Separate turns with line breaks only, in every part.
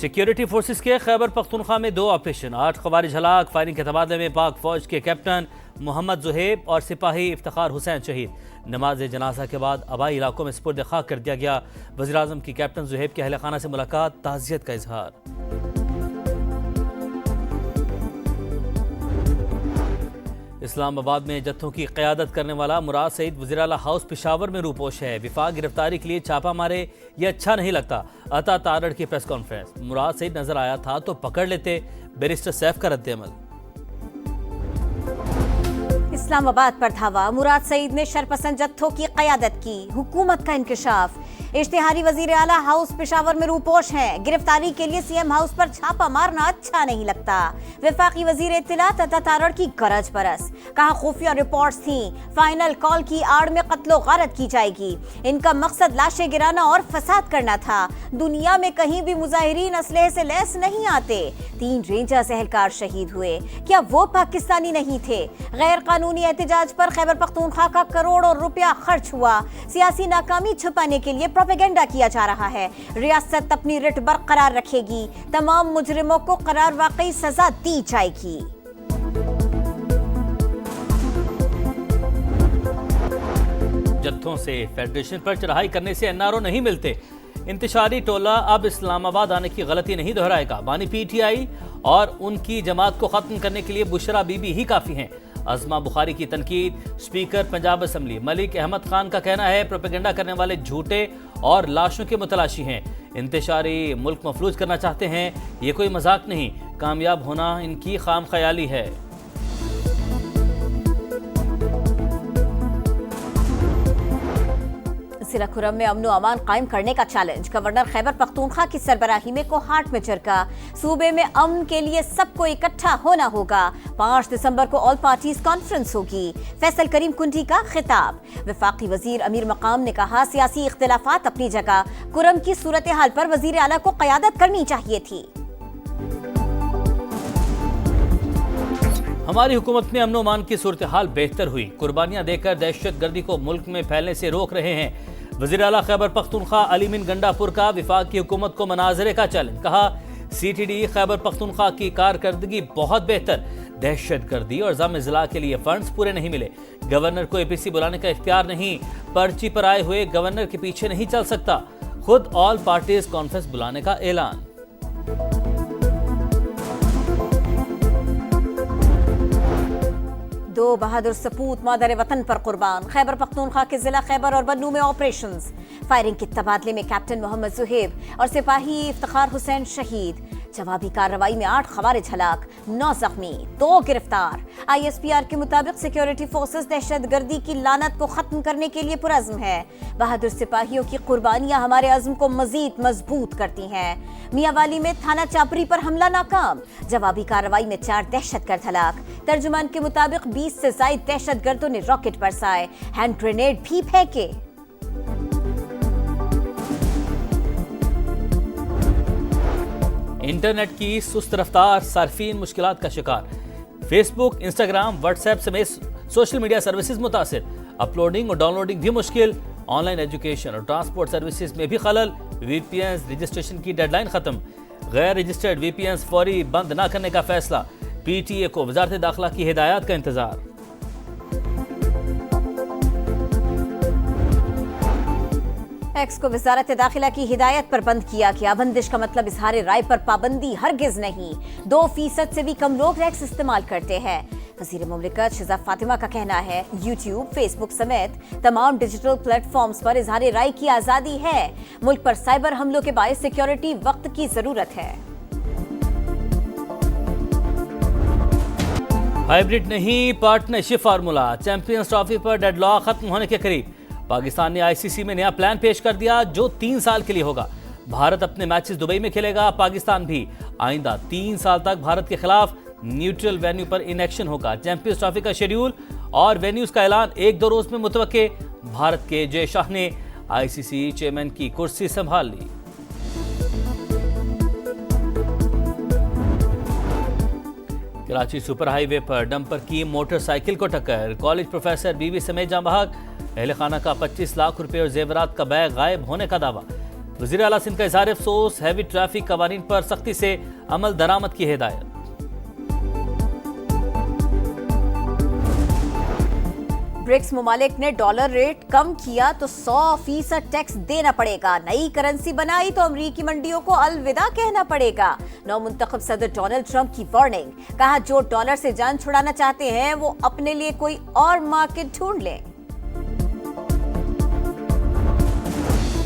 Security forces के खैबर पख्तूनख्वा में 2 operation, 8 खवारिज हलाक। फायरिंग के तबादले में पाक फौज के कैप्टन मोहम्मद जुहेब और सिपाही इफ्तिखार हुसैन शहीद। नमाज जनाजा के बाद आबाई इलाकों में सुपुर्द खाक कर दिया गया। वज़ीर आज़म की कैप्टन जुहेब के अहल खाना से मुलाकात, ताज़ियत का इजहार। इस्लामाबाद में जत्थों की क़यादत करने वाला मुराद सईद वज़ीर आला हाउस पेशावर में रूपोश है। विफाक गिरफ्तारी के लिए छापा मारे, ये अच्छा नहीं लगता। अता तारड़ की प्रेस कॉन्फ्रेंस, मुराद सईद नजर आया था तो पकड़ लेते, बैरिस्टर सैफ का रद्द-ए-अमल।
इस्लामाबाद पर धावा, मुराद सईद ने शरपसंद जत्थों की क़यादत की, हुकूमत का इंकशाफ। इश्तिहारी वज़ीर आला हाउस पेशावर में रूपोश हैं। गिरफ्तारी के लिए सीएम हाउस पर छापा मारना अच्छा नहीं लगता। वफाकी वज़ीर इत्तिलात अता तारड़ की गरज बरस, कहा खुफिया रिपोर्ट्स थी, फाइनल कॉल की आड़ में कत्लो गारत की जाएगी। इनका मकसद लाशें गिराना और फसाद करना था। दुनिया में कहीं भी मुजाहिरीन असलहे से लैस नहीं आते। 3 रेंजर्स एहलकार शहीद हुए, क्या वो पाकिस्तानी नहीं थे? गैर कानूनी एहतजाज पर खैबर पख्तूनख्वा का करोड़ों रुपया खर्च हुआ। सियासी नाकामी छुपाने के लिए प्रोपेगेंडा किया जा रहा है। रियासत अपनी रिट बरकरार रखेगी, तमाम मुजरिमों को करार वाकई सजा दी जाएगी।
जत्थों से फेडरेशन पर चढ़ाई करने से एनआरओ नहीं मिलते। इंतशारी टोला अब इस्लामाबाद आने की गलती नहीं दोहराएगा। बानी पीटीआई और उनकी जमात को खत्म करने के लिए बुशरा बीबी ही काफी हैं। अज़मा बुखारी की तनकीद। स्पीकर पंजाब असम्बली मलिक अहमद खान का कहना है प्रोपेगेंडा करने वाले झूठे और लाशों के मुतलाशी हैं। इंतशारी मुल्क मफलूज करना चाहते हैं, ये कोई मजाक नहीं। कामयाब होना इनकी खाम ख्याली है।
सिरा खुर्रम में अमन अमान कायम करने का चैलेंज, गवर्नर खैबर पख्तूनख्वा की सरबराही में कोहाट में चरका। सूबे में अमन के लिए सबको इकट्ठा होना होगा। 5 दिसंबर को ऑल पार्टीज कॉन्फ्रेंस होगी। फैसल करीम कुंडी का खिताब। वफाकी वजीर अमीर मकाम ने कहा सियासी इख्तिलाफात अपनी जगह, खुर्रम की सूरत हाल पर वजीर आला को क़यादत करनी चाहिए थी।
हमारी हुकूमत में अमन अमान की सूरत हाल बेहतर हुई। कुर्बानियां देकर दहशत गर्दी को मुल्क में फैलने से रोक रहे हैं। वज़ीर आला खैबर पख्तूनख्वा अलीमिन गंडापुर का विफाक की हुकूमत को मनाजरे का चैलेंज, कहा सीटीडी खैबर पख्तूनख्वा की कारकर्दगी बहुत बेहतर। दहशत गर्दी और जाम जिला के लिए फंड्स पूरे नहीं मिले। गवर्नर को एपीसी बुलाने का इख्तियार नहीं। पर्ची पर आए हुए गवर्नर के पीछे नहीं चल सकता। खुद ऑल पार्टीज कॉन्फ्रेंस बुलाने का ऐलान।
दो बहादुर सपूत मादर वतन पर कुर्बान। खैबर पख्तूनख्वा के जिला खैबर और बन्नू में ऑपरेशंस। फायरिंग के तबादले में कैप्टन मोहम्मद जुहेब और सिपाही इफ्तिखार हुसैन शहीद। जवाबी कार्रवाई में 8 खवारिज हलाक, 9 जख्मी, 2 गिरफ्तार। ISPR के मुताबिक सिक्योरिटी फोर्सेस दहशत गर्दी की लानत को खत्म करने के लिए पुरअज़्म है। बहादुर सिपाहियों की कुर्बानियां हमारे अज़्म को मजीद मजबूत करती हैं। मियांवाली में थाना चापरी पर हमला नाकाम। जवाबी कार्रवाई में 4 दहशतगर्द हलाक। तर्जुमान के मुताबिक 20 से ज़ायद दहशतगर्दों ने रॉकेट बरसाए, हैंड ग्रेनेड भी फेंके।
इंटरनेट की सुस्त रफ्तार, सार्फिन मुश्किलात का शिकार। फेसबुक, इंस्टाग्राम, व्हाट्सएप समेत सोशल मीडिया सर्विसेज मुतासिर। अपलोडिंग और डाउनलोडिंग भी मुश्किल। ऑनलाइन एजुकेशन और ट्रांसपोर्ट सर्विसेज में भी खलल। VPNs रजिस्ट्रेशन की डेडलाइन खत्म। गैर रजिस्टर्ड VPNs फौरी बंद न करने का फैसला। PTA को वजारत दाखिला की हिदायत का इंतजार।
एक्स को वजारत दाखिला की हिदायत पर बंद किया गया। बंदिश का मतलब इजहार राय पर पाबंदी हरगिज नहीं। 2% से भी कम लोग एक्स इस्तेमाल करते हैं। वज़ीर मुमलिकत शहज़ाद फातिमा का कहना है यूट्यूब, फेसबुक समेत तमाम डिजिटल प्लेटफॉर्म्स पर इजहार राय की आज़ादी है। मुल्क पर साइबर हमलों के बायस सिक्योरिटी वक्त की जरूरत है।
हाइब्रिड नहीं, पार्टनरशिप फार्मूला। चैंपियंस ट्रॉफी पर डेडलॉक खत्म होने के करीब। पाकिस्तान ने ICC में नया प्लान पेश कर दिया जो 3 साल के लिए होगा। भारत अपने मैचेस दुबई में खेलेगा, पाकिस्तान भी। आइंदा 3 साल तक भारत के खिलाफ न्यूट्रल वेन्यू पर इनएक्शन होगा। चैंपियंस ट्रॉफी का शेड्यूल और वेन्यूज का ऐलान 1-2 रोज में मुतवक्के। भारत के जय शाह ने ICC चेयरमैन की कुर्सी संभाल ली। कराची सुपर हाईवे पर डंपर की मोटरसाइकिल को टक्कर। कॉलेज प्रोफेसर बीवी समेत जाँ बहक। अहल खाना का 25 लाख रुपए और जेवरात का बैग गायब होने का दावा। वज़ीर आला सिंध का इज़हार अफसोस, हैवी ट्रैफिक कवानीन पर सख्ती से अमल दरामद की हिदायत।
ब्रिक्स मुमालिक ने डॉलर रेट कम किया तो 100% टैक्स देना पड़ेगा। नई करेंसी बनाई तो अमरीकी मंडियों को अलविदा कहना पड़ेगा। नौमुंतखब सदर डोनाल्ड ट्रंप की वार्निंग, कहा जो डॉलर से जान छुड़ाना चाहते हैं वो अपने लिए कोई और मार्केट ढूंढ लें।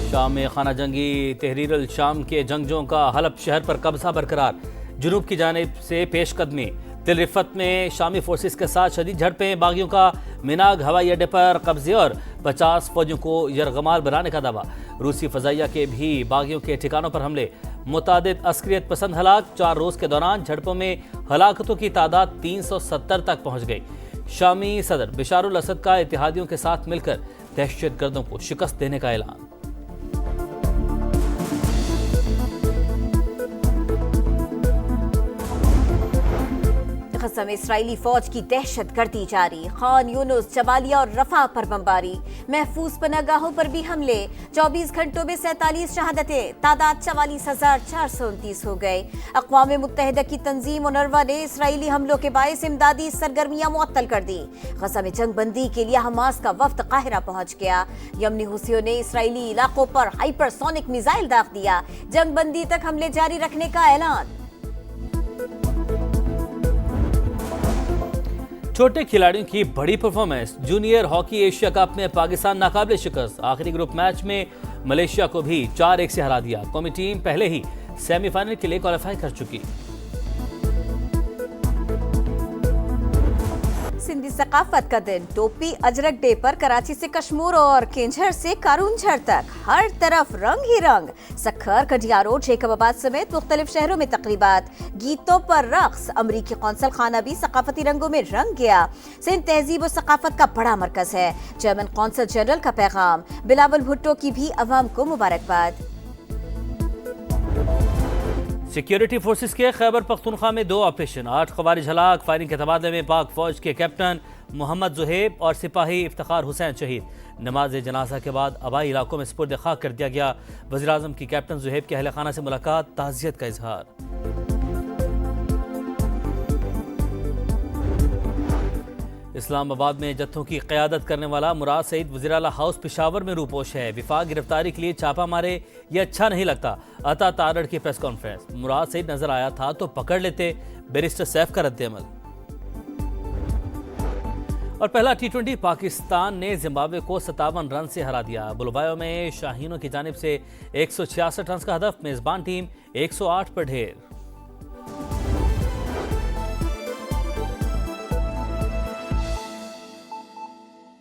शाम में खाना जंगी तहरीर अल शाम के जंगजों का हलब शहर पर कब्जा बरकरार। जुनूब की जानिब से पेशकदमी। तिल रिफत में शामी फोर्सेस के साथ शदीद झड़पें। बागियों का मिनाग हवाई अड्डे पर कब्जे और 50 फौजियों को यरगमाल बनाने का दावा। रूसी फजाइया के भी बागियों के ठिकानों पर हमले। मुतादिद अस्करियत पसंद हलाक। 4 रोज के दौरान झड़पों में हलाकतों की तादाद 370 तक पहुंच गई। शामी सदर बशारुल असद का इत्तेहादियों के साथ मिलकर दहशत गर्दों को शिकस्त देने का ऐलान।
कसम इस्राएली फौज की दहशत गर्दी जारी। खान यूनुस, जबालिया और रफा पर बमबारी। महफूज पनागाहों पर भी हमले। 24 घंटों में 47 शहादतें। तादाद 44,429 हो गए। अक़वाम मुत्तहिदा की तंजीम उनरवा ने इसराइली हमलों के बायस इमदादी सरगर्मियां मुअत्तल कर दी। गज़ा में जंग बंदी के लिए हमास का वफ्द काहिरा पहुंच गया। यमनी हुसियों ने इसराइली इलाकों पर हाइपरसोनिक मिसाइल दाग दिया। जंग बंदी तक हमले जारी रखने का ऐलान।
छोटे खिलाड़ियों की बड़ी performance. Junior hockey Asia cup में पाकिस्तान नाकाबिले शिकस्त। आखिरी ग्रुप मैच में मलेशिया को भी 4-1 से हरा दिया। कौमी टीम पहले ही सेमीफाइनल के लिए क्वालिफाई कर चुकी।
सिंधी सकाफत का दिन। टोपी अजरक डे पर कराची से कश्मीर और केंझर से कारूंझर तक हर तरफ रंग ही रंग। सखर, कटियारो, शेखबाबाद समेत मुख्तलिफ शहरों में तकरीबात, गीतों पर रक्स। अमरीकी कौंसल खाना भी सकाफती रंगों में रंग गया। सिंध तहजीब और सकाफत का बड़ा मरकज है। जर्मन कौंसल जनरल का पैगाम। बिलावल भुट्टो की भी अवाम को मुबारकबाद।
सिक्योरिटी फोर्सेस के खैबर पख्तूनख्वा में 2 ऑपरेशन, 8 खवारिज हलाक। फायरिंग के तबादले में पाक फौज के कैप्टन मोहम्मद जुहेब और सिपाही इफ्तिखार हुसैन शहीद। नमाज जनाजा के बाद आबाई इलाकों में सुपुर्द खाक कर दिया गया। वज़ीर आज़म की कैप्टन जुहेब के अहल खाना से मुलाकात, ताज़ियत का इजहार। इस्लामाबाद में जत्थों की क़यादत करने वाला मुराद सईद वज़ीर आला हाउस पेशावर में रूपोश है। विफाक गिरफ्तारी के लिए छापा मारे, ये अच्छा नहीं लगता। अता तारड़ की प्रेस कॉन्फ्रेंस। मुराद सईद नजर आया था तो पकड़ लेते, बैरिस्टर सैफ का रद्द-ए-अमल। और पहला T20 पाकिस्तान ने जिम्बाब्वे को 57 रन से हरा दिया। बुलबायो में शाहीनों की जानिब से 166 रन का हदफ। मेजबान टीम 108 पर ढेर।